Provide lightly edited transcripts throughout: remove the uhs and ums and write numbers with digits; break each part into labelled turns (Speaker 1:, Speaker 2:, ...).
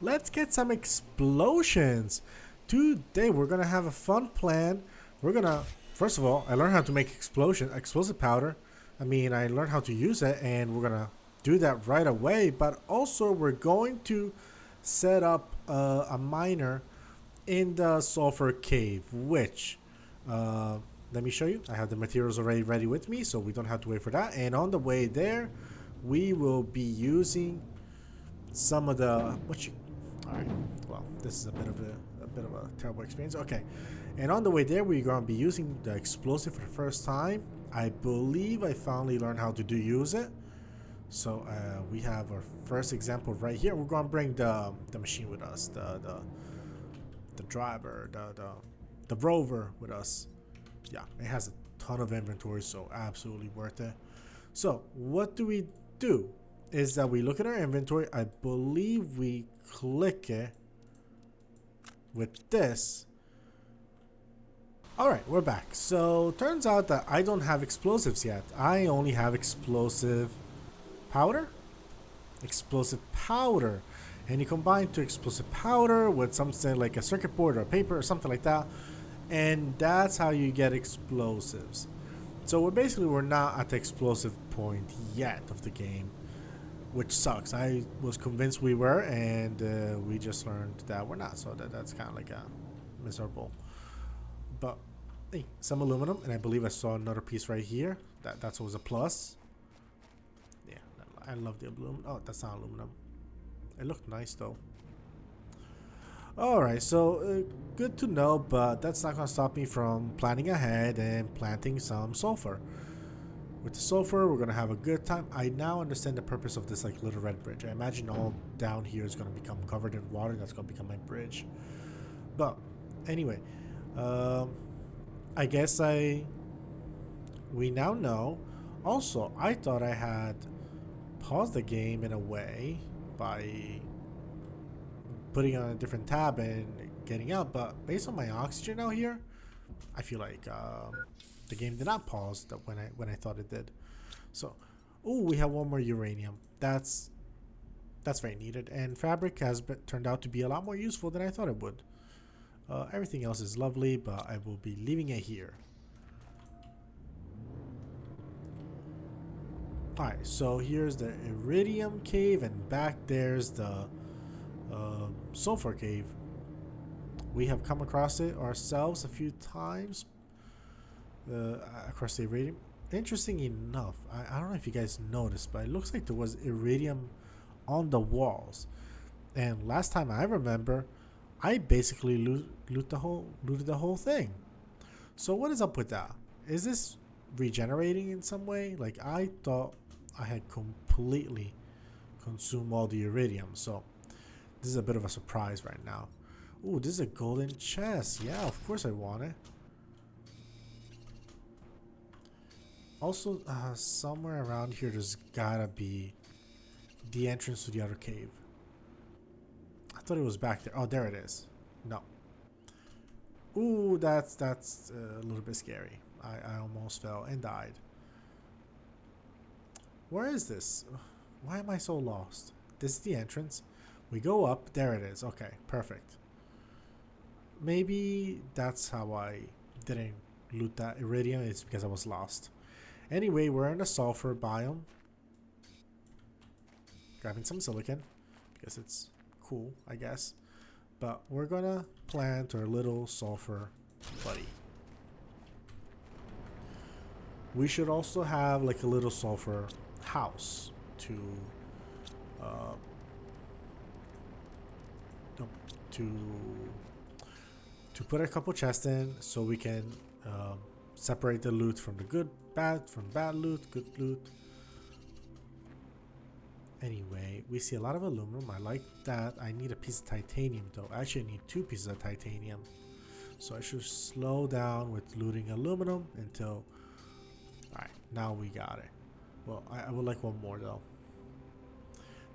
Speaker 1: Let's get some explosions. Today we're gonna have a fun plan. We're gonna first of all, I learned how to make explosive powder. I learned how to use it, and we're gonna do that right away. But also, we're going to set up a miner in the sulfur cave. Which, uh, let me show you. I have the materials already ready with me, so we don't have to wait for that. And on the way there, we will be using some of the what you all right, well, this is a bit of a terrible experience. Okay, and on the way there we're going to be using the explosive for the first time. I believe I finally learned how to use it. So we have our first example right here. We're going to bring the machine with us, the driver, the rover with us. Yeah, it has a ton of inventory, so absolutely worth it. So what do we do is that we look at our inventory. I believe we click it with this. All right, we're back. So turns out that I don't have explosives yet. I only have powder, explosive powder. And you combine two explosive powder with something like a circuit board or paper or something like that, and that's how you get explosives. So we're not at the explosive point yet of the game, which sucks. I was convinced we were, and we just learned that we're not. So that's kind of like a miserable. But hey, some aluminum, and I believe I saw another piece right here. That's always a plus. Yeah, I love the aluminum. Oh, that's not aluminum. It looked nice though. Alright, so good to know, but that's not gonna stop me from planning ahead and planting some sulfur. With the sulfur, we're gonna have a good time. I now understand the purpose of this like little red bridge. I imagine all down here is gonna become covered in water. That's gonna become my bridge. But anyway, um, I guess we now know. Also, I thought I had paused the game in a way by putting on a different tab and getting out, but based on my oxygen out here, I feel like the game did not pause that when I thought it did. So, oh, we have one more uranium. That's very needed, and fabric has turned out to be a lot more useful than I thought it would. Everything else is lovely, but I will be leaving it here. Alright, so here's the iridium cave, and back there's the sulfur cave. We have come across it ourselves a few times, across the iridium. Interesting enough, I don't know if you guys noticed, but it looks like there was iridium on the walls. And last time I remember, I basically looted the whole thing. So what is up with that? Is this regenerating in some way? Like, I thought I had completely consumed all the iridium. So this is a bit of a surprise right now. Ooh, this is a golden chest. Yeah, of course I want it. Also, somewhere around here, there's gotta be the entrance to the other cave. I thought it was back there. Oh, there it is. No. Ooh, that's a little bit scary. I almost fell and died. Where is this? Why am I so lost? This is the entrance. We go up. There it is. Okay, perfect. Maybe that's how I didn't loot that iridium. It's because I was lost. Anyway, we're in the sulfur biome. Grabbing some silicon because it's cool, I guess. But we're gonna plant our little sulfur buddy. We should also have like a little sulfur house to uh, to put a couple chests in, so we can separate the loot from the bad loot, good loot. Anyway, we see a lot of aluminum. I like that. I need a piece of titanium though. I actually need 2 pieces of titanium. So I should slow down with looting aluminum until... Alright, now we got it. Well, I would like one more though.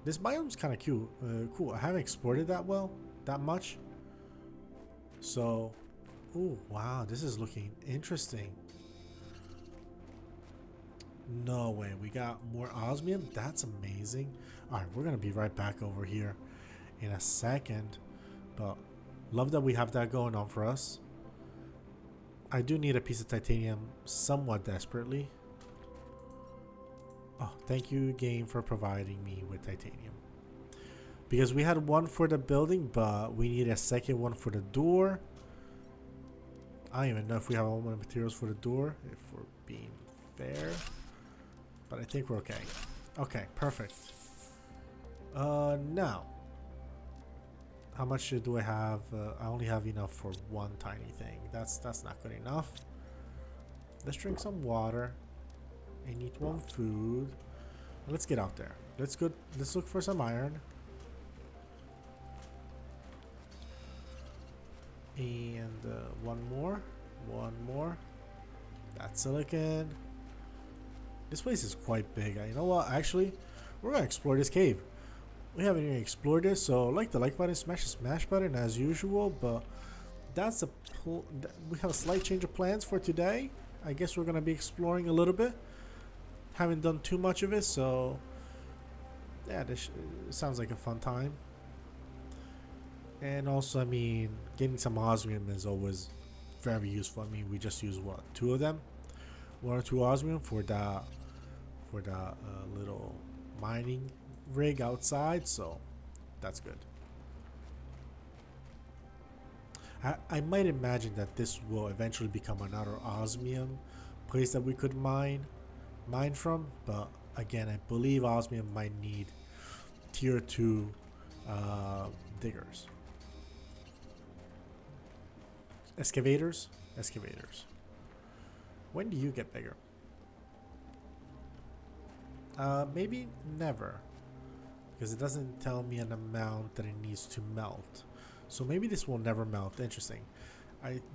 Speaker 1: This biome's kind of cute. Cool. I haven't explored it that much. So, oh wow, this is looking interesting. No way, we got more osmium. That's amazing. All right, we're gonna be right back over here, in a second. But love that we have that going on for us. I do need a piece of titanium somewhat desperately. Oh, thank you, game, for providing me with titanium. Because we had one for the building, but we need a second one for the door. I don't even know if we have all the materials for the door, if we're being fair. But I think we're okay. Okay, perfect. Now. How much do I have? I only have enough for one tiny thing. That's not good enough. Let's drink some water. I need one food. Let's get out there. Let's go. Let's look for some iron. And one more. One more. That's silicon. This place is quite big. You know what? Actually, we're gonna explore this cave. We haven't even explored this, so like the like button, smash the smash button as usual. But that's a we have a slight change of plans for today. I guess we're gonna be exploring a little bit. Haven't done too much of it, so yeah, this sounds like a fun time. And also, I mean, getting some osmium is always very useful. I mean, we just use what, 2 of them, 1 or 2 osmium for the little mining rig outside, so that's good. I might imagine that this will eventually become another osmium place that we could mine from, but again, I believe osmium might need tier 2 diggers. Excavators? When do you get bigger? Maybe never. Because it doesn't tell me an amount that it needs to melt. So maybe this will never melt. Interesting.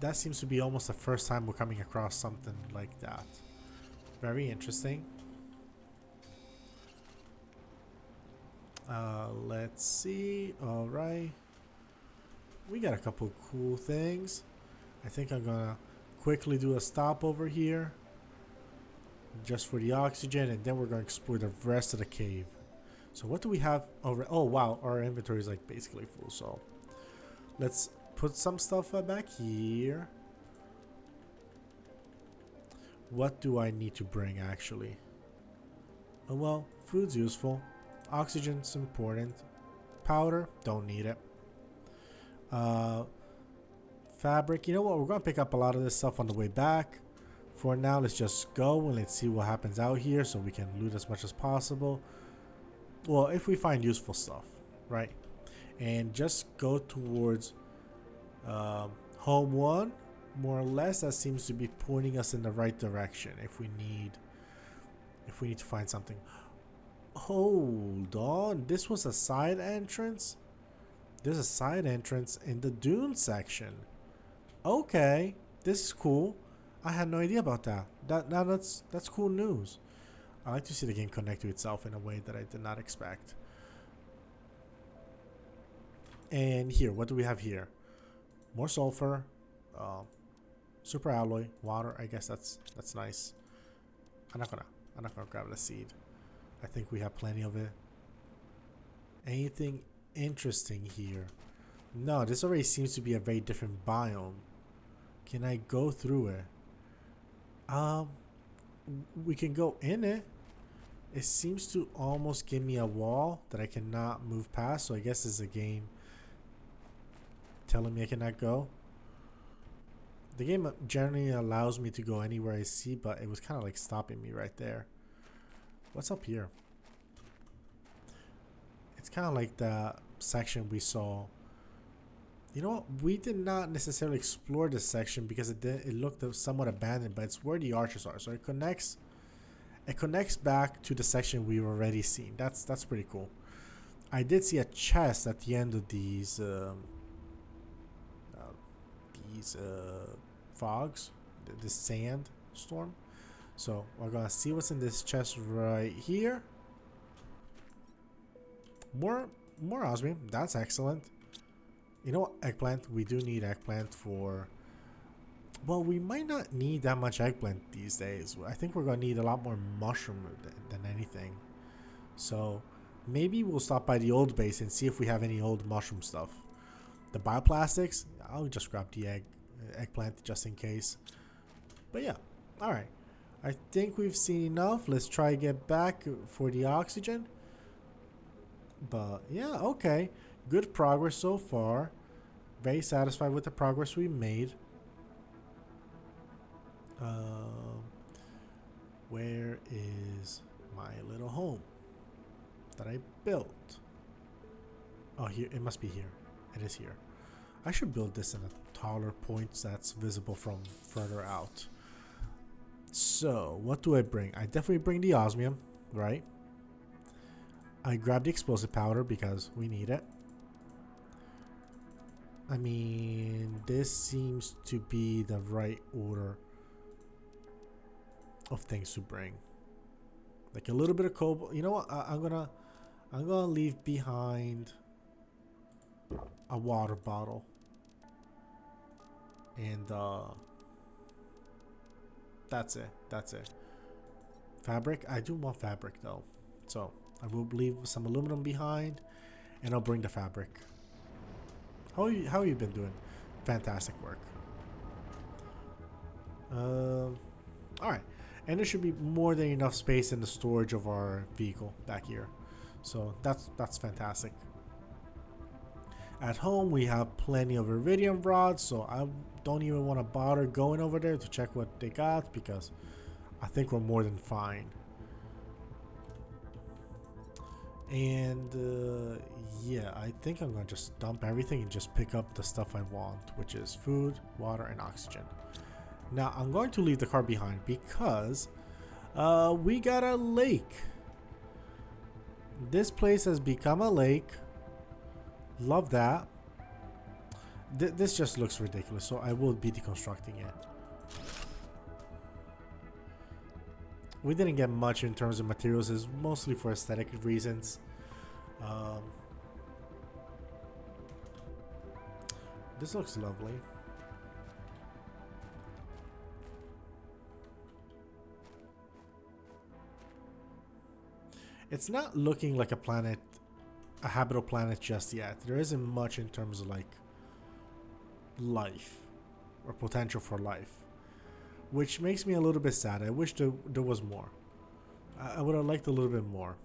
Speaker 1: That seems to be almost the first time we're coming across something like that. Very interesting. Let's see. Alright. We got a couple cool things. I think I'm gonna quickly do a stop over here. Just for the oxygen, and then we're gonna explore the rest of the cave. So what do we have over? Oh wow, our inventory is like basically full. So let's put some stuff back here. What do I need to bring actually? Oh well, food's useful. Oxygen's important. Powder, don't need it. Fabric, you know what? We're gonna pick up a lot of this stuff on the way back. For now, let's just go and let's see what happens out here so we can loot as much as possible. Well, if we find useful stuff, right? And just go towards home 1, more or less. That seems to be pointing us in the right direction if we need to find something. Hold on, this was a side entrance? There's a side entrance in the dune section. Okay, this is cool. I had no idea about that. That's cool news. I like to see the game connect to itself in a way that I did not expect. And here, what do we have here? More sulfur, super alloy, water. I guess that's nice. I'm not gonna grab the seed. I think we have plenty of it. Anything interesting here? No, this already seems to be a very different biome. Can I go through it? We can go in it. It seems to almost give me a wall that I cannot move past, so I guess it's a game telling me I cannot go. The game generally allows me to go anywhere I see, but it was kind of like stopping me right there. What's up here? It's kind of like the section we saw. You know what? We did not necessarily explore this section because it looked somewhat abandoned, but it's where the archers are. So it connects back to the section we've already seen. That's pretty cool. I did see a chest at the end of these fogs, this sand storm. So we're gonna see what's in this chest right here. More osmium. That's excellent. You know what? Eggplant. We do need eggplant for... Well, we might not need that much eggplant these days. I think we're going to need a lot more mushroom than anything. So, Maybe we'll stop by the old base and see if we have any old mushroom stuff. The bioplastics, I'll just grab the eggplant just in case. But yeah, all right. I think we've seen enough. Let's try to get back for the oxygen. But yeah, okay. Good progress so far. Very satisfied with the progress we made. Where is my little home that I built? Oh, here. It must be here. It is here. I should build this in a taller point that's visible from further out. So, what do I bring? I definitely bring the osmium, right? I grab the explosive powder because we need it. I mean, this seems to be the right order of things to bring. Like a little bit of cobalt. You know what? I'm gonna leave behind a water bottle. And that's it. That's it. Fabric. I do want fabric though, so I will leave some aluminum behind, and I'll bring the fabric. How have you been doing? Fantastic work. All right, and there should be more than enough space in the storage of our vehicle back here, so that's fantastic. At home, we have plenty of iridium rods, so I don't even want to bother going over there to check what they got because I think we're more than fine. And yeah, I think I'm gonna just dump everything and just pick up the stuff I want, which is food, water, and oxygen. Now, I'm going to leave the car behind because we got a lake. This place has become a lake. Love that. This just looks ridiculous, so I will be deconstructing it. We didn't get much in terms of materials. It's mostly for aesthetic reasons. This looks lovely. It's not looking like a planet, a habitable planet just yet. There isn't much in terms of like life or potential for life, which makes me a little bit sad. I wish there was more. I would have liked a little bit more.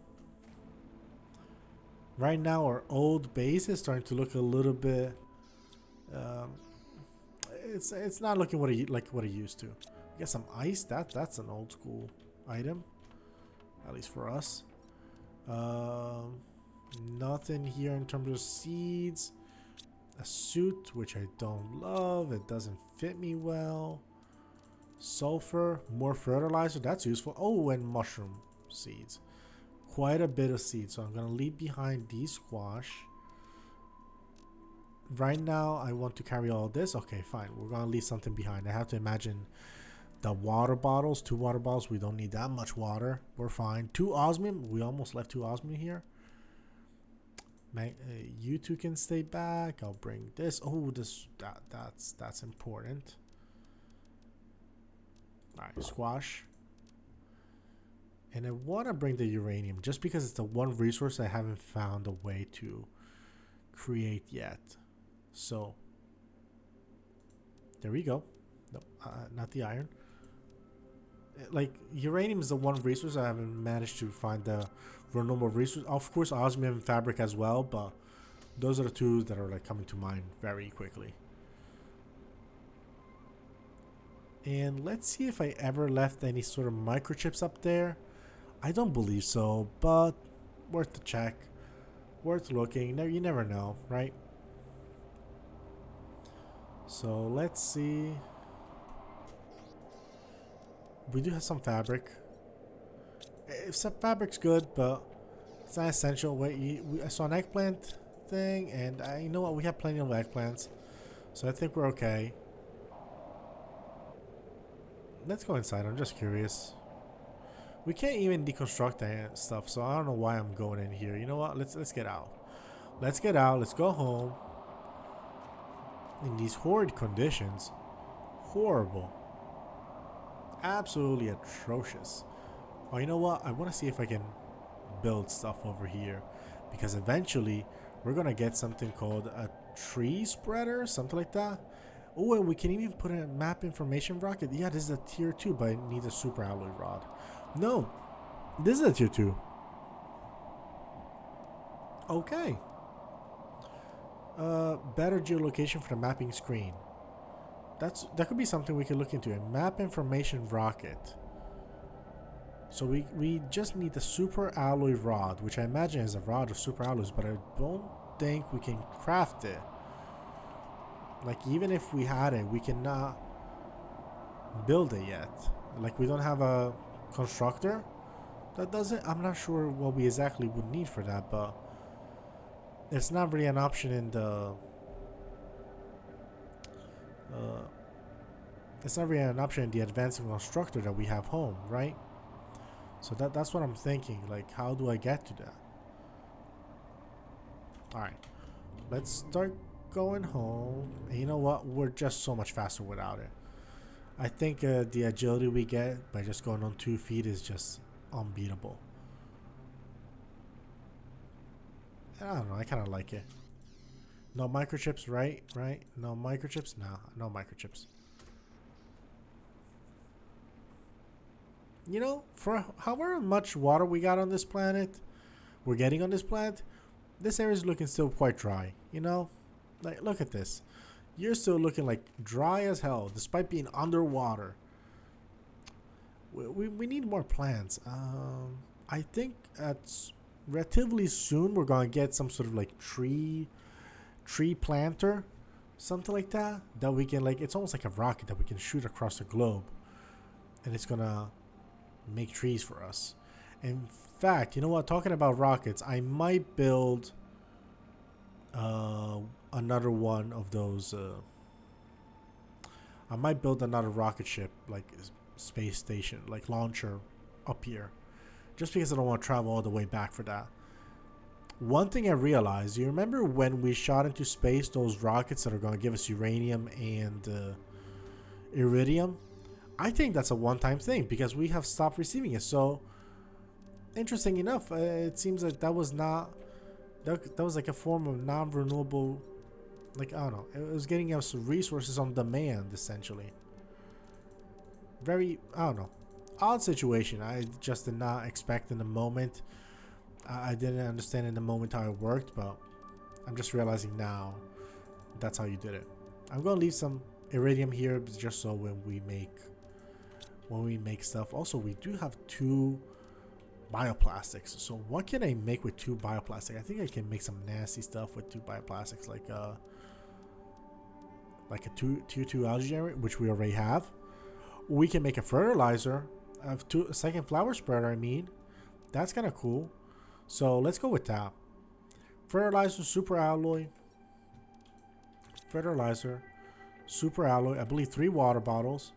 Speaker 1: Right now, our old base is starting to look a little bit. It's not looking like what it used to. Get some ice. That's an old school item, at least for us. Nothing here in terms of seeds. A suit, which I don't love. It doesn't fit me well. Sulfur, more fertilizer. That's useful. Oh, and mushroom seeds. Quite a bit of seeds. So I'm going to leave behind these squash. Right now, I want to carry all this. Okay, fine. We're going to leave something behind. I have to imagine the water bottles. 2 water bottles. We don't need that much water. We're fine. 2 osmium. We almost left 2 osmium here. You two can stay back. I'll bring this. Oh, that's important. All right, squash. And I want to bring the uranium just because it's the one resource I haven't found a way to create yet. So there we go. No, not the iron. Like uranium is the one resource I haven't managed to find the renewable resource. Of course, osmium and fabric as well, but those are the 2 that are like coming to mind very quickly. And let's see if I ever left any sort of microchips up there. I don't believe so, but worth the check, worth looking. You never know, right? So let's see. We do have some fabric. If some fabric's good, but it's not essential. Wait, I saw an eggplant thing, and you know what? We have plenty of eggplants, so I think we're okay. Let's go inside. I'm just curious. We can't even deconstruct that stuff, so I don't know why I'm going in here. You know what? Let's get out. Let's get out. Let's go home. In these horrid conditions, horrible. Absolutely atrocious. Oh, you know what? I want to see if I can build stuff over here, because eventually we're gonna get something called a tree spreader, something like that. Oh, and we can even put in a map information rocket. Yeah, this is a tier 2, but it needs a super alloy rod. No, this is a tier 2. Okay. Better geolocation for the mapping screen. That could be something we could look into. A map information rocket. So we just need the super alloy rod, which I imagine is a rod of super alloys, but I don't think we can craft it. Like, even if we had it, we cannot build it yet. Like, we don't have a constructor that does it. I'm not sure what we exactly would need for that, but it's not really an option in the it's not really an option in the advancing constructor that we have home, right? So that's what I'm thinking. Like, how do I get to that? All right, let's start going home. And you know what? We're just so much faster without it. I think the agility we get by just going on 2 feet is just unbeatable. I don't know. I kind of like it. No microchips, right? Right? No microchips? No microchips. You know, for however much water we got on this planet, we're getting on this planet, this area is looking still quite dry. You know? Like, look at this. You're still looking like dry as hell, despite being underwater. We need more plants. I think at relatively soon we're gonna get some sort of like tree planter, something like that we can, like, it's almost like a rocket that we can shoot across the globe, and it's gonna make trees for us. In fact, you know what? Talking about rockets, I might build another one of those. I might build another rocket ship, like space station, like launcher, up here, just because I don't want to travel all the way back for that. One thing I realized, you remember when we shot into space those rockets that are going to give us uranium and iridium? I think that's a one-time thing because we have stopped receiving it. So, interesting enough, it seems like that was not, that was like a form of non-renewable, like, I don't know, it was getting us resources on demand, essentially. Very, I don't know, odd situation. I just did not expect in the moment. I didn't understand in the moment how it worked, but I'm just realizing now that's how you did it. I'm gonna leave some iridium here just so when we make stuff. Also, we do have 2 bioplastics. So what can I make with 2 bioplastics? I think I can make some nasty stuff with 2 bioplastics, like a tier 2 algae generator, which we already have. We can make a fertilizer of a second flower spreader. I mean, that's kind of cool. So let's go with that. Fertilizer, super alloy. Fertilizer, super alloy. I believe 3 water bottles.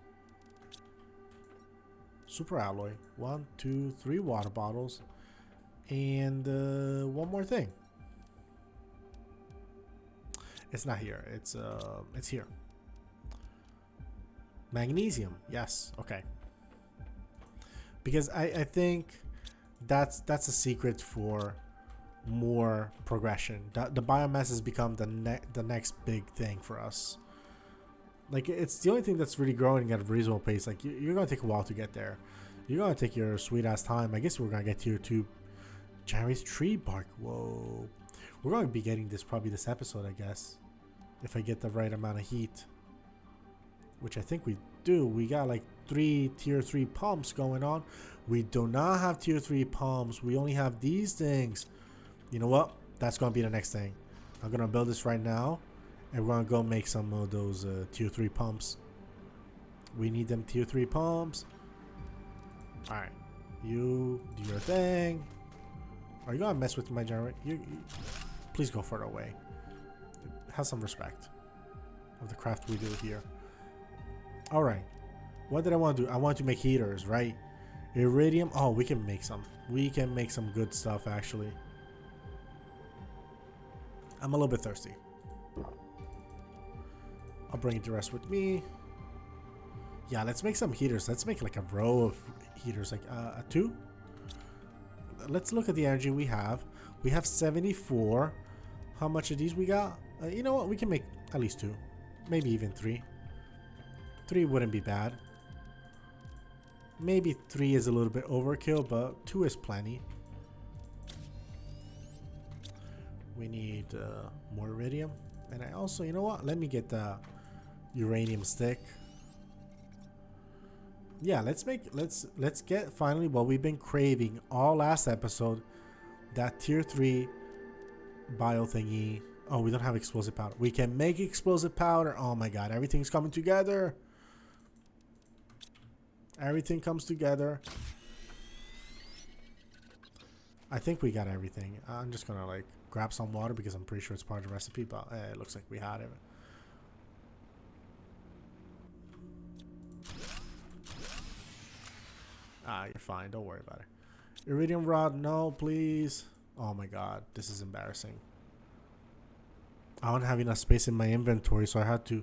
Speaker 1: Super alloy. 1, 2, 3 water bottles. And one more thing. It's not here. It's here. Magnesium. Yes. Okay. Because I think that's a secret for more progression. The biomass has become the next big thing for us. Like, it's the only thing that's really growing at a reasonable pace. Like, you're gonna take a while to get there. You're gonna take your sweet ass time. I guess we're gonna get tier 2 Chinese tree bark. Whoa, we're gonna be getting this probably this episode, I guess, if I get the right amount of heat, which I think we do. We got like 3 tier 3 pumps going on. We do not have tier 3 pumps. We only have these things. You know what? That's gonna be the next thing. I'm gonna build this right now, and we're gonna go make some of those tier 3 pumps. We need them tier 3 pumps. Alright. You do your thing. Are you gonna mess with my generator? You please go further away. Have some respect of the craft we do here. Alright. What did I want to do? I want to make heaters, right? Iridium. Oh, we can make some. We can make some good stuff, actually. I'm a little bit thirsty. I'll bring the rest with me. Yeah, let's make some heaters. Let's make like a row of heaters, like a 2. let's look at the energy we have. We have 74. How much of these we got? You know what? We can make at least 2. Maybe even 3. 3 wouldn't be bad. Maybe 3 is a little bit overkill, but 2 is plenty. We need more iridium. And I also, you know what? Let me get the uranium stick. Yeah, let's get finally what we've been craving all last episode. That tier 3 bio thingy. Oh, we don't have explosive powder. We can make explosive powder. Oh my god, everything's coming together. Everything comes together. I think we got everything. I'm just gonna like grab some water because I'm pretty sure it's part of the recipe, but it looks like we had it. Ah, you're fine. Don't worry about it. Iridium rod, no, please. Oh my god, this is embarrassing. I don't have enough space in my inventory, so I had to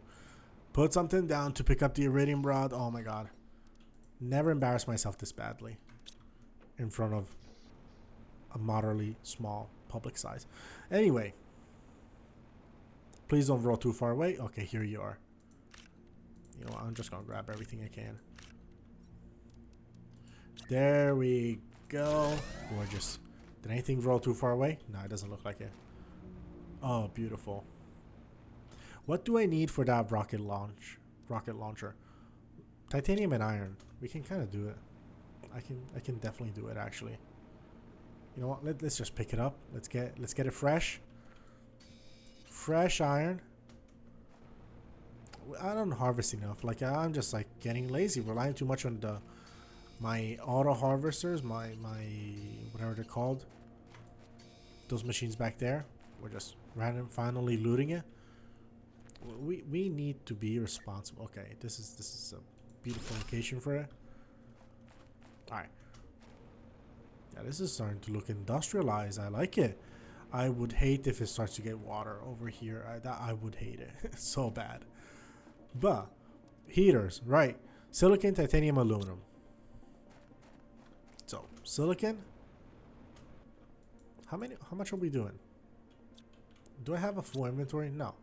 Speaker 1: put something down to pick up the iridium rod. Oh my god. Never embarrassed myself this badly in front of a moderately small public size. Anyway, please don't roll too far away. Okay, here you are. You know what? I'm just gonna grab everything I can. There we go. Gorgeous. Did anything roll too far away? No, it doesn't look like it. Oh, beautiful. What do I need for that rocket launcher? Titanium and iron. We can kind of do it. I can definitely do it actually. You know what? Let's just pick it up. Let's get it fresh. Fresh iron. I don't harvest enough. Like I'm just like getting lazy, relying too much on my auto harvesters, my whatever they're called. Those machines back there. We're just finally looting it. We need to be responsible. Okay, this is a beautiful location for it. All right. Yeah, this is starting to look industrialized. I like it. I would hate if it starts to get water over here. I would hate it so bad. But heaters, right? Silicon, titanium, aluminum. So silicon. How much are we doing? Do I have a full inventory? No.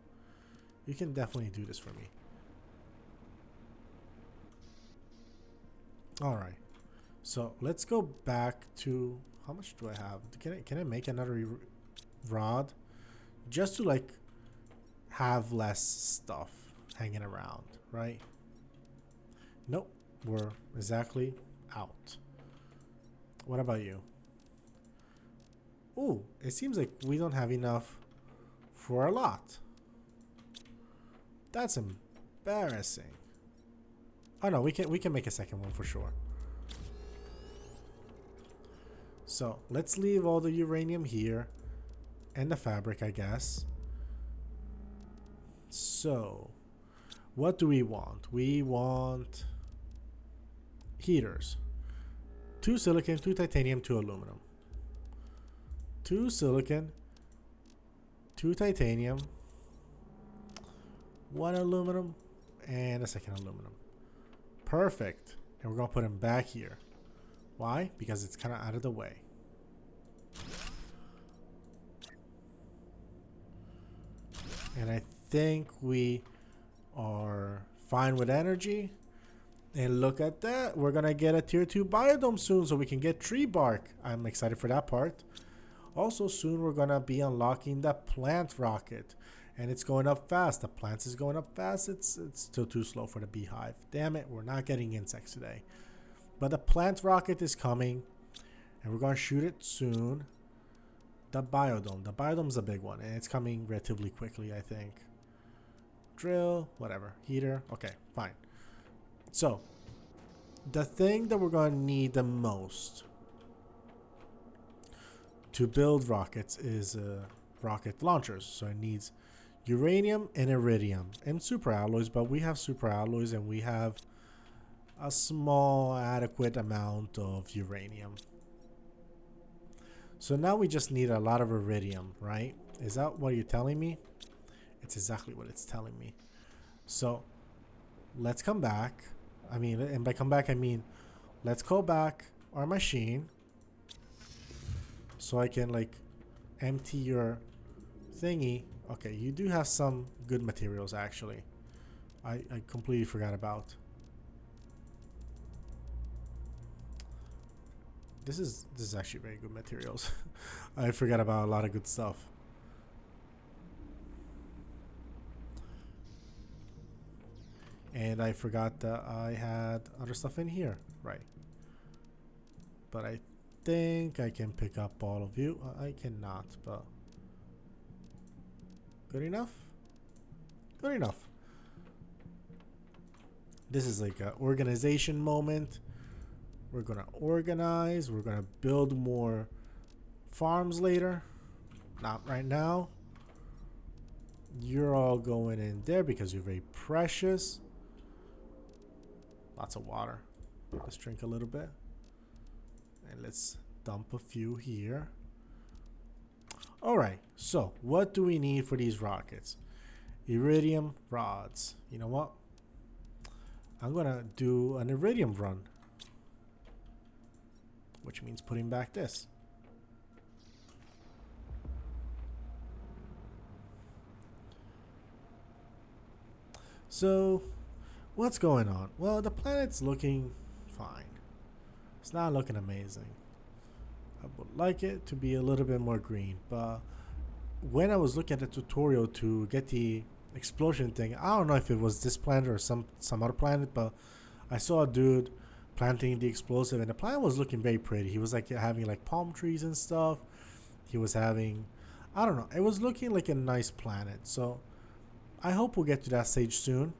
Speaker 1: You can definitely do this for me. All right. So let's go back to how much do I have? Can I make another rod just to like have less stuff hanging around, right? Nope, we're exactly out. What about you? Ooh, it seems like we don't have enough for a lot. That's embarrassing. Oh no, we can make a second one for sure. So let's leave all the uranium here and the fabric, I guess. So what do we want? We want heaters. 2 silicon, 2 titanium, 2 aluminum. 2 silicon, 2 titanium, 1 aluminum, and a second aluminum. Perfect. And we're going to put them back here. Why? Because it's kind of out of the way. And I think we are fine with energy. And look at that. We're going to get a tier 2 biodome soon so we can get tree bark. I'm excited for that part. Also soon we're going to be unlocking the plant rocket. And it's going up fast. The plants is going up fast. It's still too slow for the beehive. Damn it, we're not getting insects today. But the plant rocket is coming. And we're going to shoot it soon. The biodome. The biodome's a big one. And it's coming relatively quickly, I think. Drill, whatever. Heater. Okay, fine. So, the thing that we're going to need the most to build rockets is rocket launchers. So it needs uranium and iridium and super alloys, but we have super alloys and we have a small adequate amount of uranium. So now we just need a lot of iridium, right? Is that what you're telling me? It's exactly what it's telling me. So let's come back. I mean, and by come back, I mean, let's call back our machine. so I can like empty your thingy. Okay, you do have some good materials actually. I completely forgot about. This is actually very good materials. I forgot about a lot of good stuff. And I forgot that I had other stuff in here. Right. But I think I can pick up all of you. I cannot, but good enough? Good enough. This is like an organization moment. We're gonna organize. We're gonna build more farms later. Not right now. You're all going in there because you're very precious. Lots of water. Let's drink a little bit. And let's dump a few here. Alright, so what do we need for these rockets? Iridium rods. You know what? I'm gonna do an iridium run. Which means putting back this. So, what's going on? Well, the planet's looking fine. It's not looking amazing. I would like it to be a little bit more green, but when I was looking at the tutorial to get the explosion thing, I don't know if it was this planet or some other planet, but I saw a dude planting the explosive and the plant was looking very pretty. He was like having like palm trees and stuff. He was having, I don't know, it was looking like a nice planet. So I hope we'll get to that stage soon.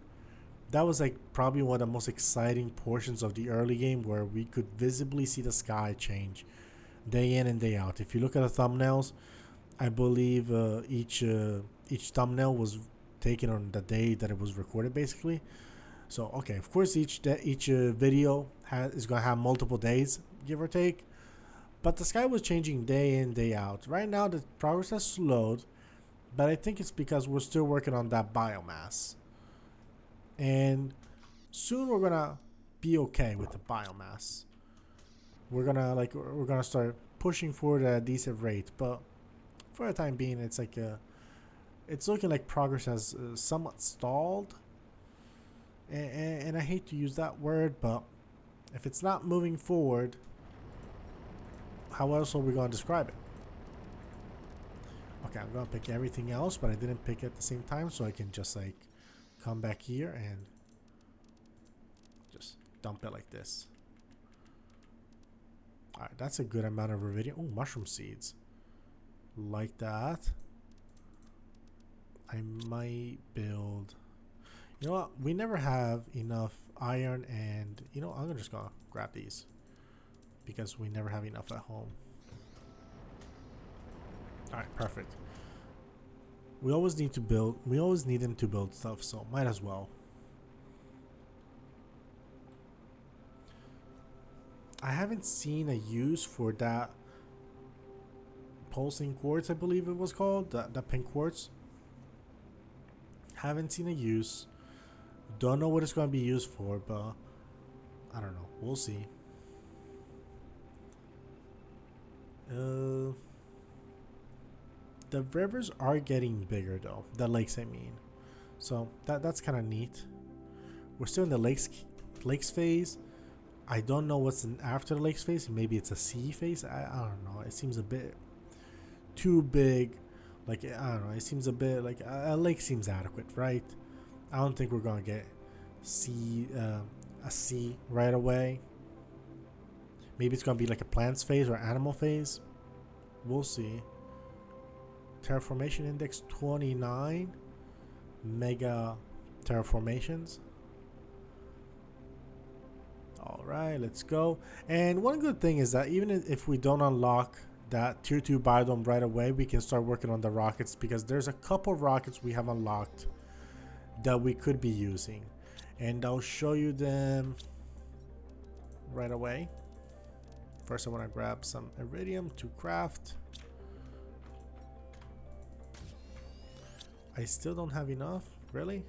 Speaker 1: That was like probably one of the most exciting portions of the early game where we could visibly see the sky change day in and day out. If you look at the thumbnails, I believe each thumbnail was taken on the day that it was recorded, basically. So okay, of course each video is gonna have multiple days, give or take. But the sky was changing day in, day out. Right now the progress has slowed, but I think it's because we're still working on that biomass. And soon we're gonna be okay with the biomass. We're gonna start pushing forward at a decent rate, but for the time being, it's like it's looking like progress has somewhat stalled. And I hate to use that word, but if it's not moving forward, how else are we gonna describe it? Okay, I'm gonna pick everything else, but I didn't pick it at the same time, so I can just like come back here and just dump it like this. Alright, that's a good amount of iridium. Oh, mushroom seeds. Like that. I might build... You know what? We never have enough iron and... You know, I'm just gonna grab these. Because we never have enough at home. Alright, perfect. We always need to build... We always need them to build stuff, so might as well. I haven't seen a use for that pulsing quartz, I believe it was called, that pink quartz. Haven't seen a use. Don't know what it's going to be used for, but I don't know. We'll see. The rivers are getting bigger though. The lakes, I mean. So that's kind of neat. We're still in the lakes phase. I don't know what's in after the lakes phase. Maybe it's a sea phase. I don't know. It seems a bit too big. Like, I don't know. It seems a bit like a lake seems adequate, right? I don't think we're gonna get a sea right away. Maybe it's gonna be like a plants phase or animal phase. We'll see. Terraformation index 29 mega terraformations. Alright, let's go. And one good thing is that even if we don't unlock that tier 2 biome right away, we can start working on the rockets, because there's a couple rockets we have unlocked that we could be using. And I'll show you them right away. First I want to grab some iridium to craft. I still don't have enough, really?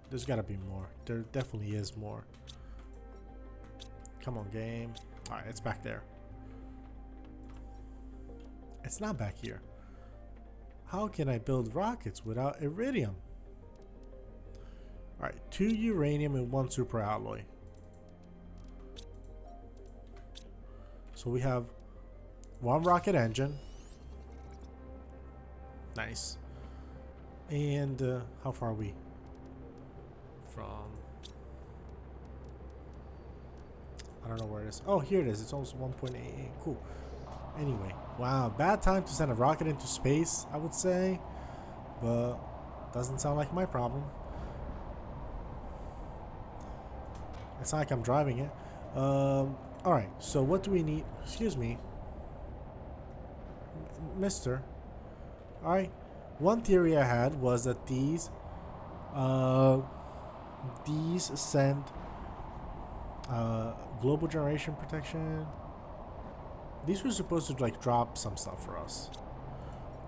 Speaker 1: There's gotta be more. There definitely is more. Come on, game. Alright, it's back there. It's not back here. How can I build rockets without iridium? Alright, 2 uranium and 1 super alloy. So we have 1 rocket engine. Nice. And how far are we from? I don't know where it is. Oh, here it is. It's almost 1.88. Cool. Anyway, wow, bad time to send a rocket into space, I would say, but doesn't sound like my problem. It's not like I'm driving it. Alright, so what do we need? Excuse me, mister. Alright, one theory I had was that these send global generation protection. These were supposed to like drop some stuff for us.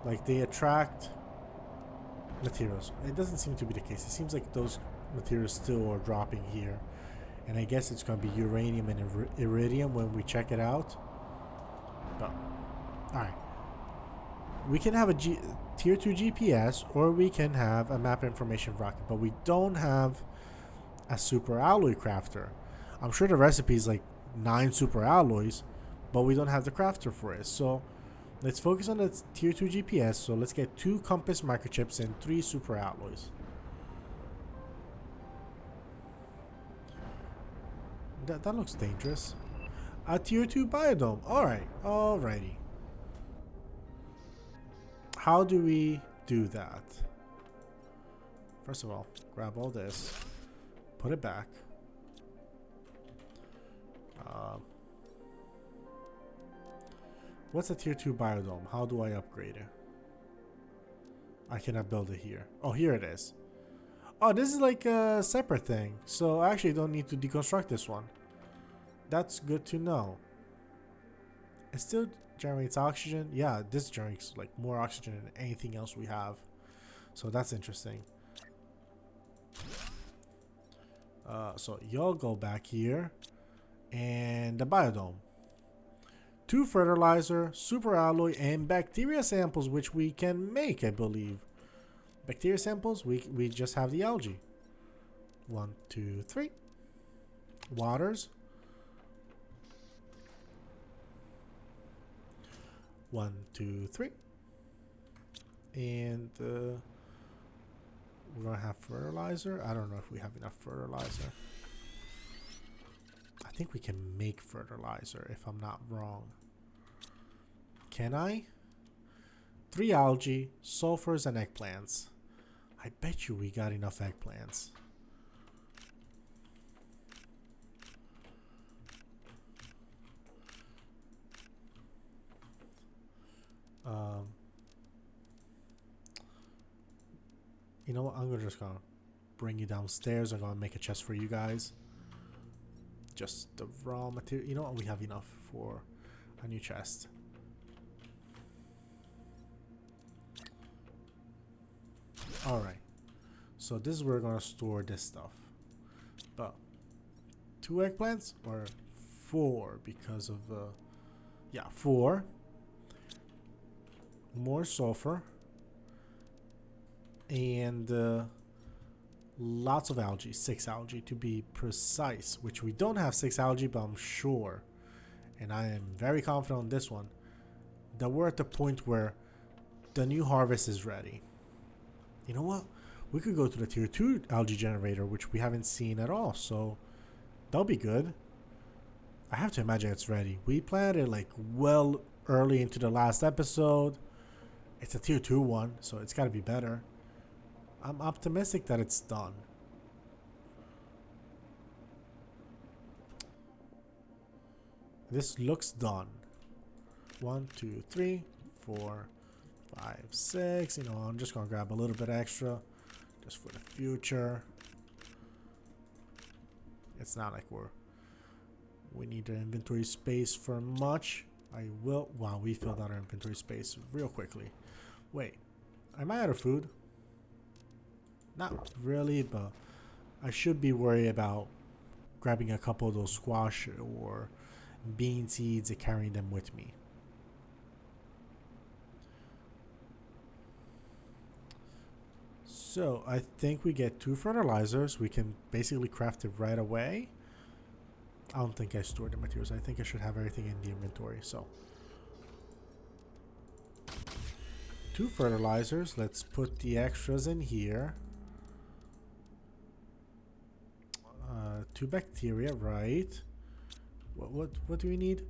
Speaker 1: Like they attract materials. It doesn't seem to be the case. It seems like those materials still are dropping here. And I guess it's going to be uranium and iridium when we check it out. But, alright. We can have a tier 2 GPS or we can have a map information rocket. But we don't have a super alloy crafter. I'm sure the recipe is like 9 super alloys, but we don't have the crafter for it. So let's focus on the tier 2 GPS. So let's get 2 compass microchips and 3 super alloys. That looks dangerous. A tier 2 biodome. Alright, alrighty. How do we do that? First of all, grab all this, put it back. What's a tier 2 biodome? How do I upgrade it? I cannot build it here. Oh, here it is. Oh, this is like a separate thing. So I actually don't need to deconstruct this one. That's good to know. It still generates oxygen. Yeah, this generates like more oxygen than anything else we have. So that's interesting. So y'all go back here. And the biodome. 2 fertilizer, super alloy, and bacteria samples, which we can make, I believe. Bacteria samples, we just have the algae. 1, 2, 3. Waters. 1, 2, 3. And we're gonna have fertilizer. I don't know if we have enough fertilizer. I think we can make fertilizer if I'm not wrong. Can I? 3 algae, sulfurs, and eggplants. I bet you we got enough eggplants. You know what? I'm just gonna bring you downstairs. I'm gonna make a chest for you guys. Just the raw material. You know what? We have enough for a new chest. Alright. So this is where we're going to store this stuff. But 2 eggplants or 4 because of yeah, 4. More sulfur. And lots of algae. 6 algae to be precise. Which we don't have 6 algae, but I'm sure, and I am very confident on this one, that we're at the point where the new harvest is ready. You know what? We could go to the tier 2 algae generator, which we haven't seen at all. So that'll be good. I have to imagine it's ready. We planned it like well early into the last episode. It's a tier 2 one, so it's got to be better. I'm optimistic that it's done. This looks done. 1, 2, 3, 4, 5, 6. You know, I'm just gonna grab a little bit extra just for the future. It's not like we need the inventory space for much. Wow, we filled out our inventory space real quickly. Wait, am I out of food? Not really, but I should be worried about grabbing a couple of those squash or bean seeds and carrying them with me. So I think we get 2 fertilizers. We can basically craft it right away. I don't think I stored the materials. I think I should have everything in the inventory. So 2 fertilizers. Let's put the extras in here. 2 bacteria, right? What do we need?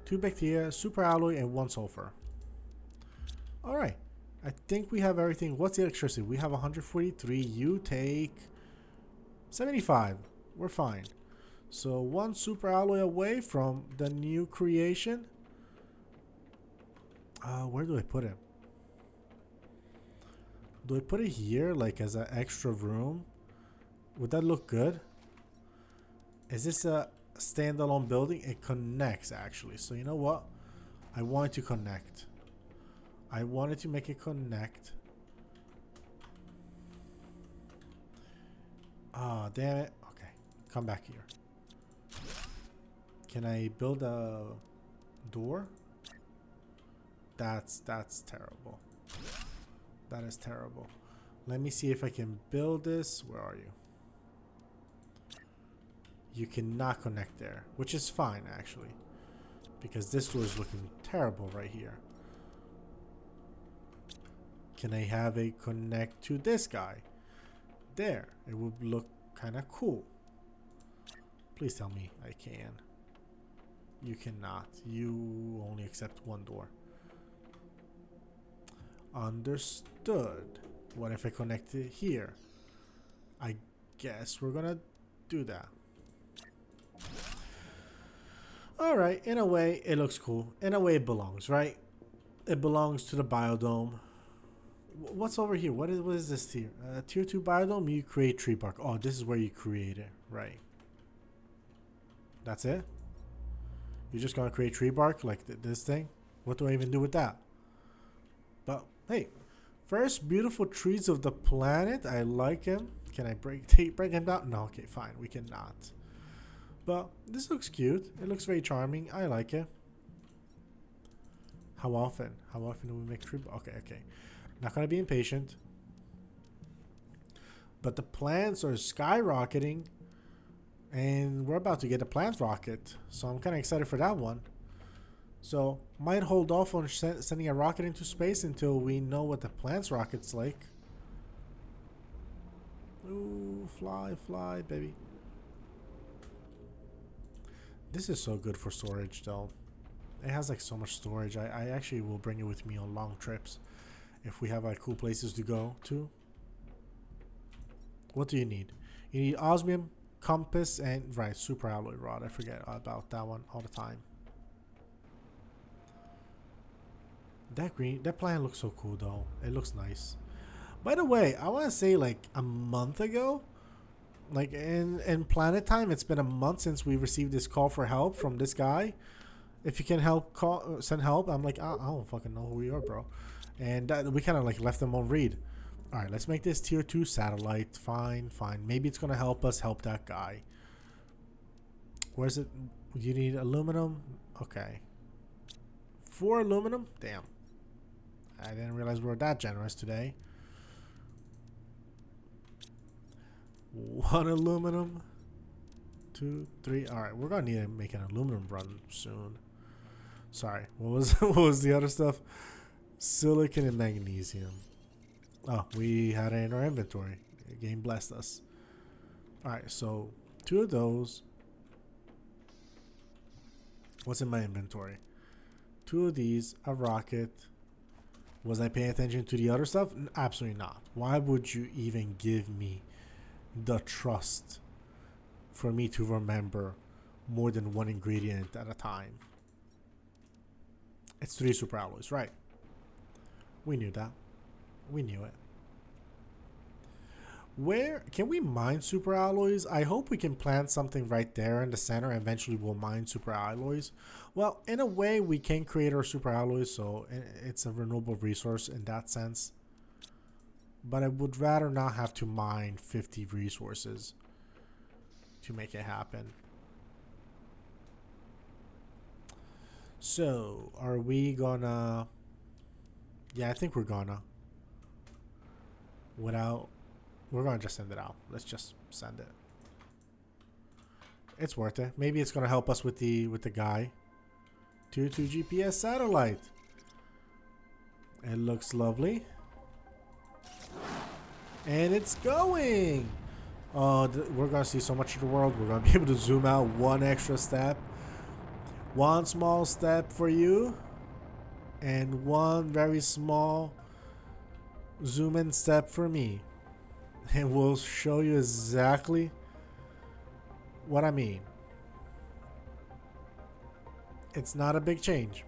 Speaker 1: 2 bacteria, super alloy, and 1 sulfur. All right. I think we have everything. What's the electricity? We have 143. You take 75. We're fine. So 1 super alloy away from the new creation. Where do I put it? Do I put it here, like as an extra room? Would that look good? Is this a standalone building? It connects, actually. So you know what? I want it to connect. I wanted to make it connect. Ah, damn it. Okay, come back here. Can I build a door? That's terrible. That is terrible. Let me see if I can build this. Where are you? You cannot connect there, which is fine actually, because this door is looking terrible right here. Can I have a connect to this guy? There. It would look kind of cool. Please tell me I can. You cannot. You only accept 1 door. Understood. What if I connect it here? I guess we're gonna do that. Alright, in a way it looks cool. In a way it belongs, right? It belongs to the biodome. What's over here? What is this tier? Tier 2 biodome, you create tree bark. Oh, this is where you create it. Right. That's it? You're just gonna create tree bark like this thing? What do I even do with that? But, hey. First beautiful trees of the planet. I like him. Can I break him down? No, okay, fine. We cannot. But this looks cute. It looks very charming. I like it. How often? How often do we make tree bark? Okay. Not gonna be impatient. But the plants are skyrocketing. And we're about to get a plant rocket. So I'm kind of excited for that one. So might hold off on sending a rocket into space until we know what the plants rocket's like. Ooh, fly, baby. This is so good for storage though. It has like so much storage. I actually will bring it with me on long trips. If we have like cool places to go to. What do you need? You need osmium, compass, and right, super alloy rod. I forget about that one all the time. That plant looks so cool though. It looks nice. By the way, I want to say like a month ago, like in planet time, it's been a month since we received this call for help from this guy. If you can send help. I'm like, I don't fucking know who you are, bro. And we kind of like left them on read. All right, let's make this tier 2 satellite. Fine. Maybe it's gonna help us help that guy. Where's it? You need aluminum. Okay. 4 aluminum. Damn. I didn't realize we were that generous today. 1 aluminum. 2, 3. All right, we're gonna need to make an aluminum run soon. Sorry, what was the other stuff? Silicon and magnesium. Oh, we had it in our inventory. The game blessed us. All right, so 2 of those. What's in my inventory? 2 of these, a rocket. Was I paying attention to the other stuff? Absolutely not. Why would you even give me the trust for me to remember more than 1 ingredient at a time? It's 3 super alloys, right? We knew that. We knew it. Where can we mine super alloys? I hope we can plant something right there in the center and eventually we'll mine super alloys. Well, in a way we can create our super alloys, so it's a renewable resource in that sense. But I would rather not have to mine 50 resources to make it happen. So, are we gonna... Yeah, I think we're gonna. Without We're gonna just send it out. Let's just send it. It's worth it. Maybe it's gonna help us with the guy. Tier 2 GPS satellite. It looks lovely. And it's going! We're gonna see so much of the world. We're gonna be able to zoom out one extra step. One small step for you. And one very small zoom in step for me. And we'll show you exactly what I mean. It's not a big change.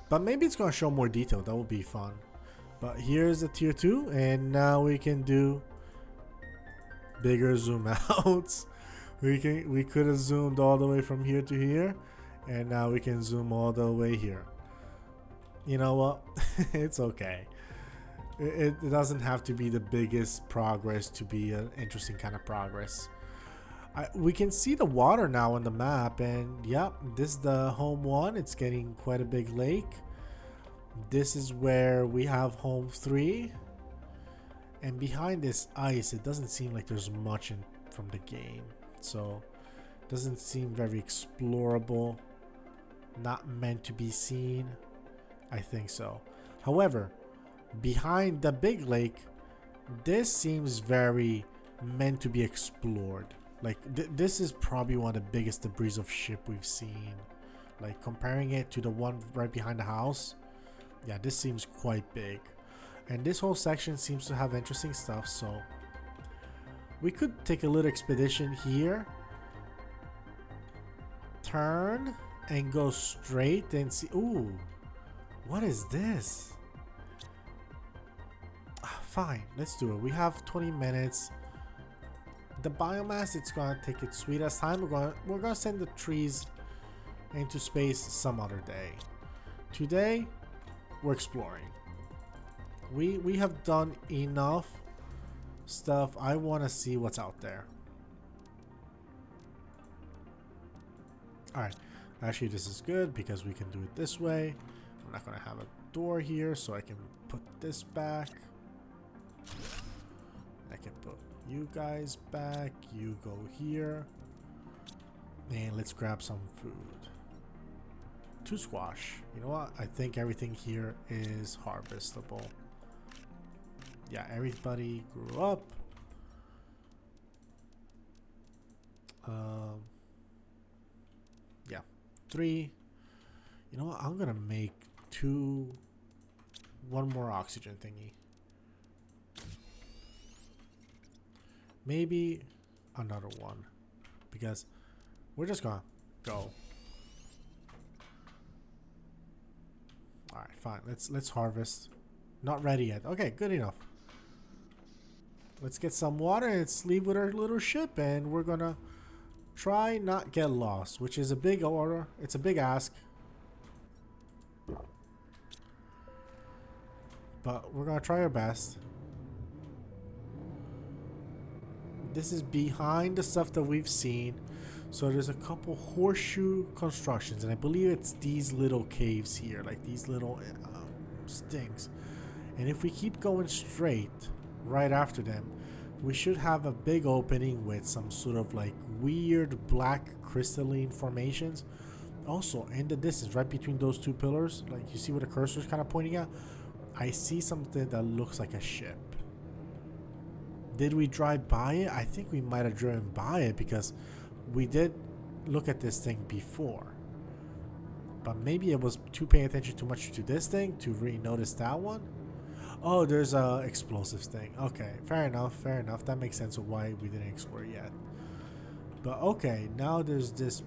Speaker 1: But maybe it's gonna show more detail. That will be fun. But here's the tier 2, and now we can do bigger zoom outs. We could have zoomed all the way from here to here, and now we can zoom all the way here. You know what? It's okay. It doesn't have to be the biggest progress to be an interesting kind of progress. We can see the water now on the map, and yep, this is the home one. It's getting quite a big lake. This is where we have home 3, and behind this ice, it doesn't seem like there's much from the game, so it doesn't seem very explorable. Not meant to be seen. I think so. However, behind the big lake, this seems very meant to be explored. Like this is probably one of the biggest debris of ship we've seen. Like comparing it to the one right behind the house, yeah, this seems quite big. And this whole section seems to have interesting stuff, so we could take a little expedition here, turn and go straight and see. Ooh, what is this? Fine, let's do it. We have 20 minutes. The biomass, it's gonna take its sweet ass time. We're gonna send the trees into space some other day. Today, we're exploring. We have done enough stuff. I want to see what's out there. All right, actually this is good because we can do it this way. I'm not gonna have a door here, so I can put this back. I can put you guys back. You go here, and let's grab some food to squash. You know what? I think everything here is harvestable. Yeah, everybody grew up. Yeah, 3. You know what? I'm gonna make one more oxygen thingy. Maybe another one, because we're just gonna go. All right, fine. Let's harvest. Not ready yet. Okay, good enough. Let's get some water and let's leave with our little ship, and we're gonna try not get lost, which is a big order. It's a big ask, but we're gonna try our best. This is behind the stuff that we've seen. So there's a couple horseshoe constructions, and I believe it's these little caves here, like these little stings. And if we keep going straight right after them, we should have a big opening with some sort of like weird black crystalline formations. Also, in the distance, right between those two pillars, like you see where the cursor is kind of pointing at, I see something that looks like a ship. Did we drive by it? I think we might have driven by it because we did look at this thing before. But maybe it was too paying attention too much to this thing to really notice that one. Oh, there's a explosives thing. Okay, fair enough, fair enough. That makes sense of why we didn't explore yet. But okay, now there's this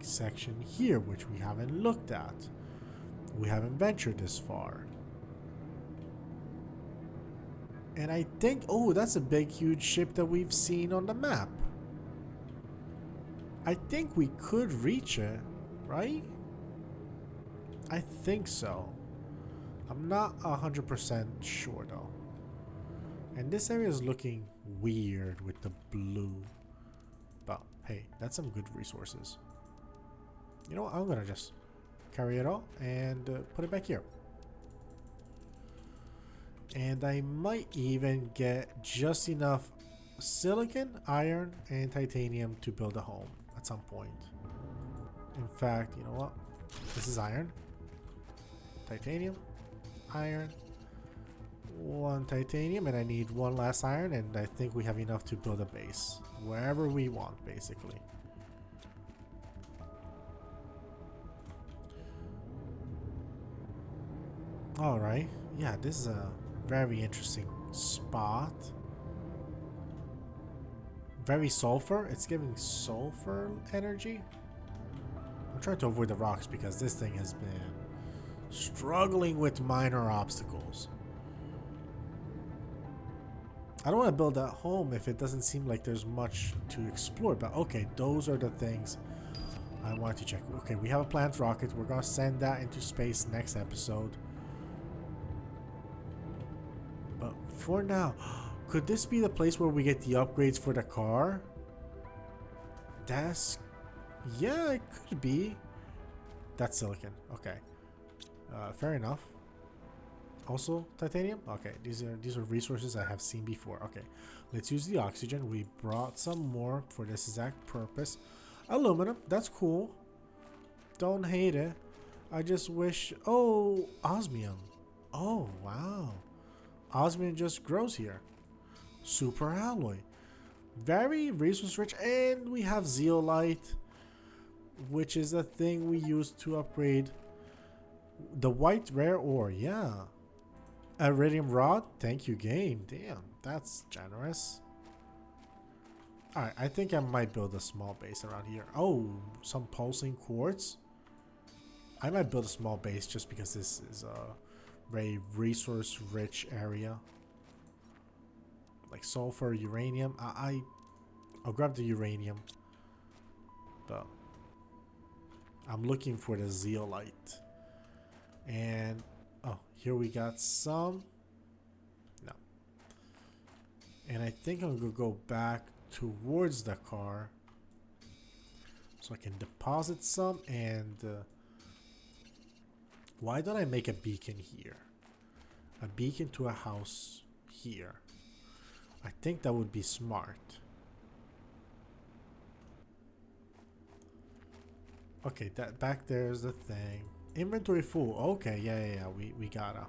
Speaker 1: section here which we haven't looked at. We haven't ventured this far. And I think, oh, that's a big huge ship that we've seen on the map. I think we could reach it, right? I think so. I'm not 100% sure though. And this area is looking weird with the blue. But hey, that's some good resources. You know what? I'm gonna just carry it all and put it back here. And I might even get just enough silicon, iron, and titanium to build a home at some point. In fact, you know what? This is iron, titanium, iron, one titanium, and I need one last iron, and I think we have enough to build a base wherever we want, basically. All right, yeah, this is a very interesting spot. Very sulfur. It's giving sulfur energy. I'm trying to avoid the rocks because this thing has been struggling with minor obstacles. I don't want to build that home if it doesn't seem like there's much to explore. But okay, those are the things I wanted to check. Okay, we have a planned rocket. We're going to send that into space next episode. But for now, could this be the place where we get the upgrades for the car? That's... yeah, it could be. That's silicon. Okay. Fair enough. Also titanium? Okay, these are resources I have seen before. Okay, let's use the oxygen. We brought some more for this exact purpose. Aluminum, that's cool. Don't hate it. I just wish... oh, osmium. Oh, wow. Osmium just grows here. Super alloy. Very resource rich. And we have zeolite, which is a thing we use to upgrade the white rare ore. Yeah. Iridium rod. Thank you, game. Damn, that's generous. Alright, I think I might build a small base around here. Oh, some pulsing quartz. I might build a small base just because this is a very resource rich area. Like sulfur, uranium. I'll grab the uranium. But I'm looking for the zeolite. And oh, here we got some. No. And I think I'm gonna go back towards the car so I can deposit some. And why don't I make a beacon here? A beacon to a house here. I think that would be smart. Okay, that back there is the thing. Inventory full. Okay, yeah. We gotta.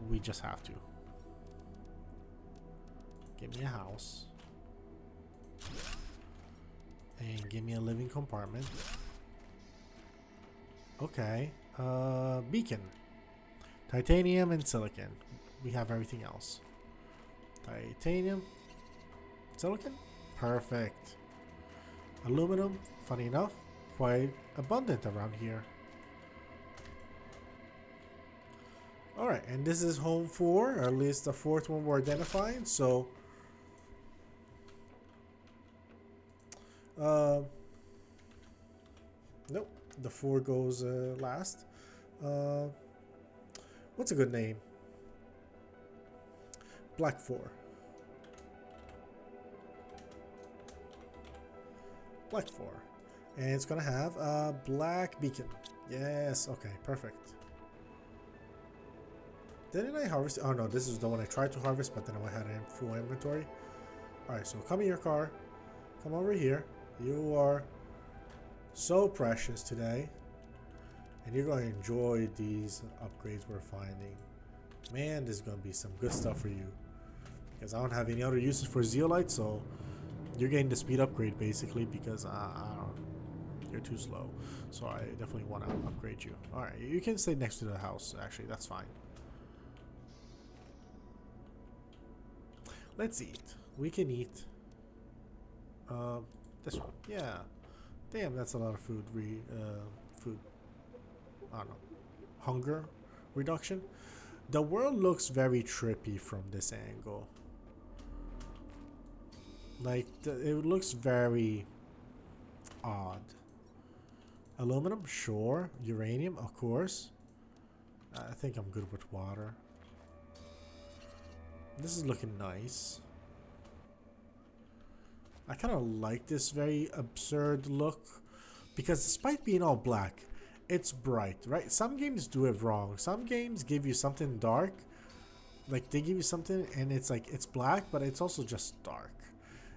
Speaker 1: We just have to. Give me a house. And give me a living compartment. Okay. Beacon. Titanium and silicon. We have everything else. Titanium. Silicon. Perfect. Aluminum, funny enough, quite abundant around here. Alright, and this is home 4, or at least the 4th one we're identifying, so... nope, the 4 goes last. What's a good name? Black 4. Black 4. And it's gonna have a black beacon. Yes, okay, perfect. Didn't I harvest? Oh no, this is the one I tried to harvest, but then I had it in full inventory. Alright, so come in your car. Come over here. You are so precious today. And you're going to enjoy these upgrades we're finding. Man, this is going to be some good stuff for you. Because I don't have any other uses for zeolite, so... you're getting the speed upgrade basically because I don't, you're too slow. So I definitely want to upgrade you. Alright, you can stay next to the house actually, that's fine. Let's eat. We can eat. This one. Yeah. Damn, that's a lot of food. Food. I don't know. Hunger reduction. The world looks very trippy from this angle. Like, it looks very odd. Aluminum, sure. Uranium, of course. I think I'm good with water. This is looking nice. I kind of like this very absurd look. Because despite being all black, it's bright, right? Some games do it wrong. Some games give you something dark, like they give you something and it's like it's black, but it's also just dark.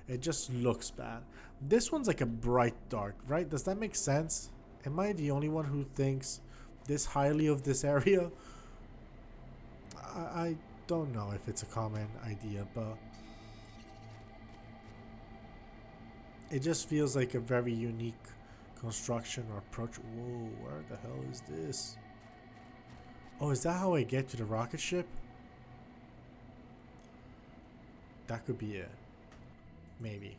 Speaker 1: It just looks bad. This one's like a bright dark, right? Does that make sense? Am I the only one who thinks this highly of this area? I don't know if it's a common idea, but it just feels like a very unique construction or approach. Whoa, where the hell is this? Oh, is that how I get to the rocket ship? That could be it. Maybe.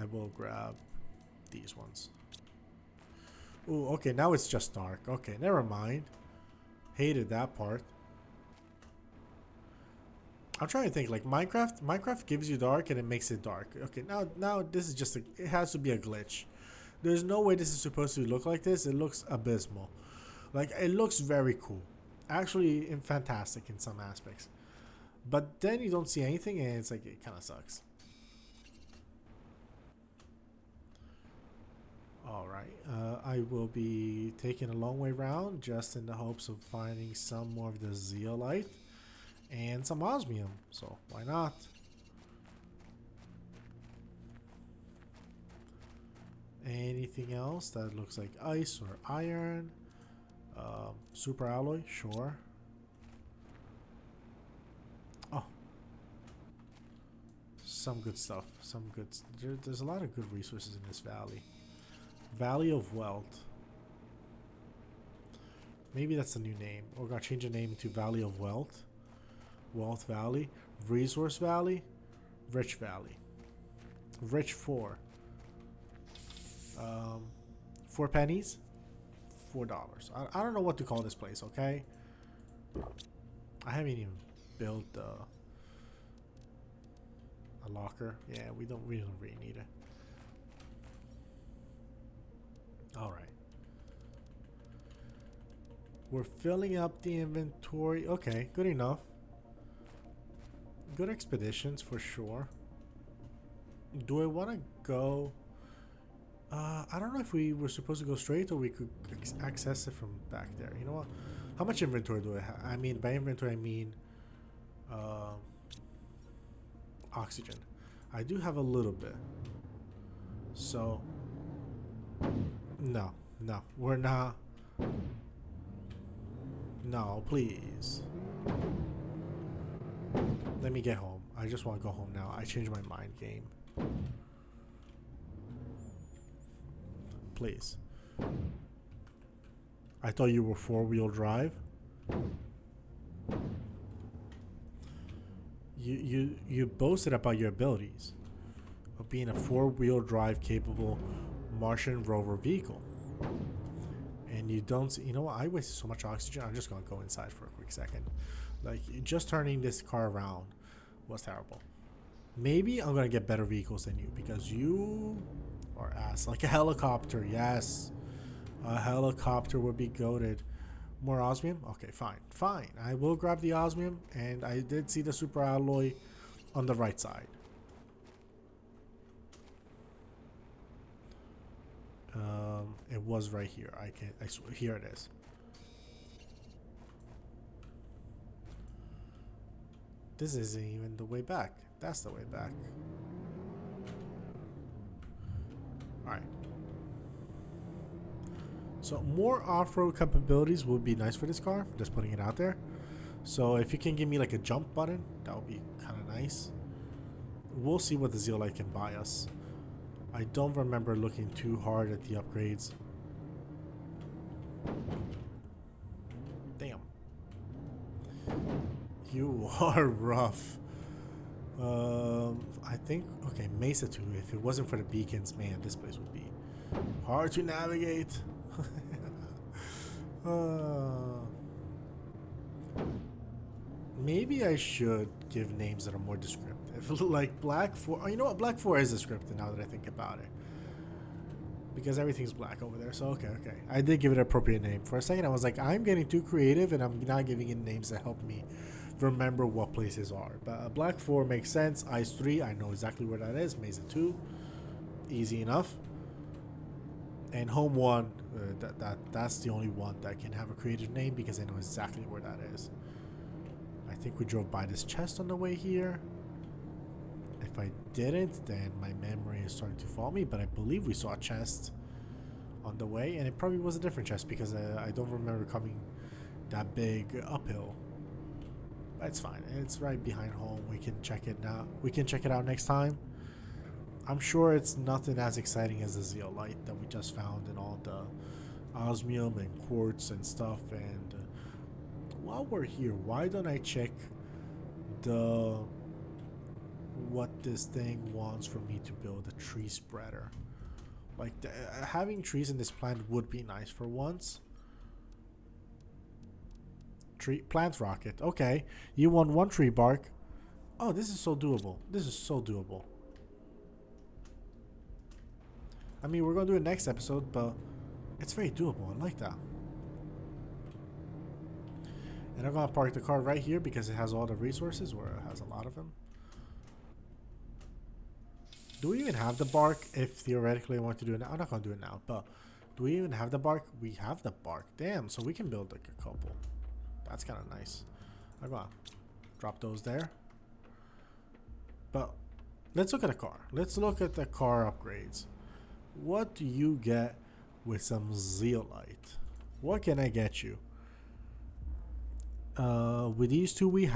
Speaker 1: I will grab these ones. Ooh, okay, now it's just dark. Okay, never mind. Hated that part. I'm trying to think, like Minecraft. Minecraft gives you dark and it makes it dark. Okay, now this is just a, it has to be a glitch. There's no way this is supposed to look like this. It looks abysmal. Like it looks very cool, actually, and fantastic in some aspects. But then you don't see anything, and it's like it kind of sucks. Alright, I will be taking a long way round just in the hopes of finding some more of the zeolite and some osmium, so why not? Anything else that looks like ice or iron? Super alloy, sure. Oh, some good stuff. There's a lot of good resources in this valley. Valley of Wealth. Maybe that's the new name. We're gonna change the name to Valley of Wealth. Wealth Valley. Resource Valley. Rich Valley. Rich 4. 4 pennies. $4. I don't know what to call this place, okay? I haven't even built a locker. Yeah, we don't really need it. Alright. We're filling up the inventory. Okay, good enough. Good expeditions for sure. Do I want to go... I don't know if we were supposed to go straight or we could access it from back there. You know what? How much inventory do I have? I mean, by inventory I mean... oxygen. I do have a little bit. So... No, we're not. No, please. Let me get home. I just want to go home now. I changed my mind, game. Please. I thought you were 4-wheel drive. You boasted about your abilities of being a 4-wheel drive capable Martian rover vehicle, and you don't see, you know what, I wasted so much oxygen. I'm just gonna go inside for a quick second. Like, just turning this car around was terrible. Maybe I'm gonna get better vehicles than you because you are ass. Like a helicopter. Yes, a helicopter would be goated. More osmium. Okay, fine, I will grab the osmium, and I did see the super alloy on the right side. It was right here. I swear, here it is. This isn't even the way back. That's the way back. Alright. So more off-road capabilities would be nice for this car. Just putting it out there. So if you can give me like a jump button, that would be kind of nice. We'll see what the zeolite can buy us. I don't remember looking too hard at the upgrades. Damn. You are rough. I think, okay, Mesa 2. If it wasn't for the beacons, man, this place would be hard to navigate. Maybe I should give names that are more descriptive. Like Black 4. Oh, you know what? Black 4 is descriptive now that I think about it. Because everything's black over there. So, okay. I did give it an appropriate name. For a second, I was like, I'm getting too creative and I'm not giving it names that help me remember what places are. But Black 4 makes sense. Ice 3, I know exactly where that is. Mesa 2, easy enough. And home one, that's the only one that can have a creative name because I know exactly where that is. I think we drove by this chest on the way here. If I didn't, then my memory is starting to fail me, but I believe we saw a chest on the way, and it probably was a different chest because I don't remember coming that big uphill. That's fine. It's right behind home. We can check it now. We can check it out next time. I'm sure it's nothing as exciting as the zeolite that we just found and all the osmium and quartz and stuff. And while we're here, why don't I check the what this thing wants for me to build a tree spreader? Like having trees in this plant would be nice for once. Tree plant rocket. Okay, you want one tree bark. Oh, this is so doable. This is so doable. I mean, we're gonna do it next episode, but it's very doable. I like that. And I'm gonna park the car right here because it has all the resources, or it has a lot of them. Do we even have the bark? If theoretically I want to do it now, I'm not gonna do it now. But do we even have the bark? We have the bark. Damn. So we can build like a couple. That's kind of nice. I'm gonna drop those there. But let's look at a car. Let's look at the car upgrades. What do you get with some zeolite? What can I get you? With these two we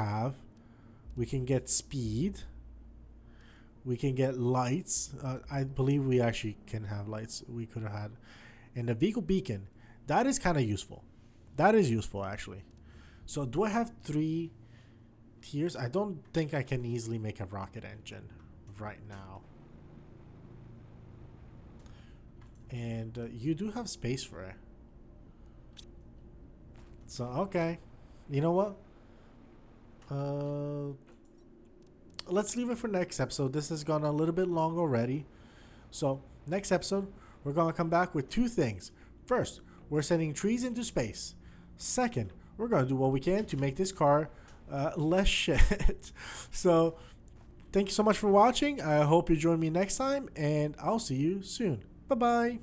Speaker 1: can get speed. We can get lights. I believe we actually can have lights. We could have had. And the vehicle beacon. That is kind of useful. That is useful actually. So do I have 3 tiers? I don't think I can easily make a rocket engine right now. And you do have space for it. So, okay. You know what? Let's leave it for next episode. This has gone a little bit long already. So, next episode, we're going to come back with 2 things. First, we're sending trees into space. Second, we're going to do what we can to make this car less shit. So, thank you so much for watching. I hope you join me next time, and I'll see you soon. Bye-bye.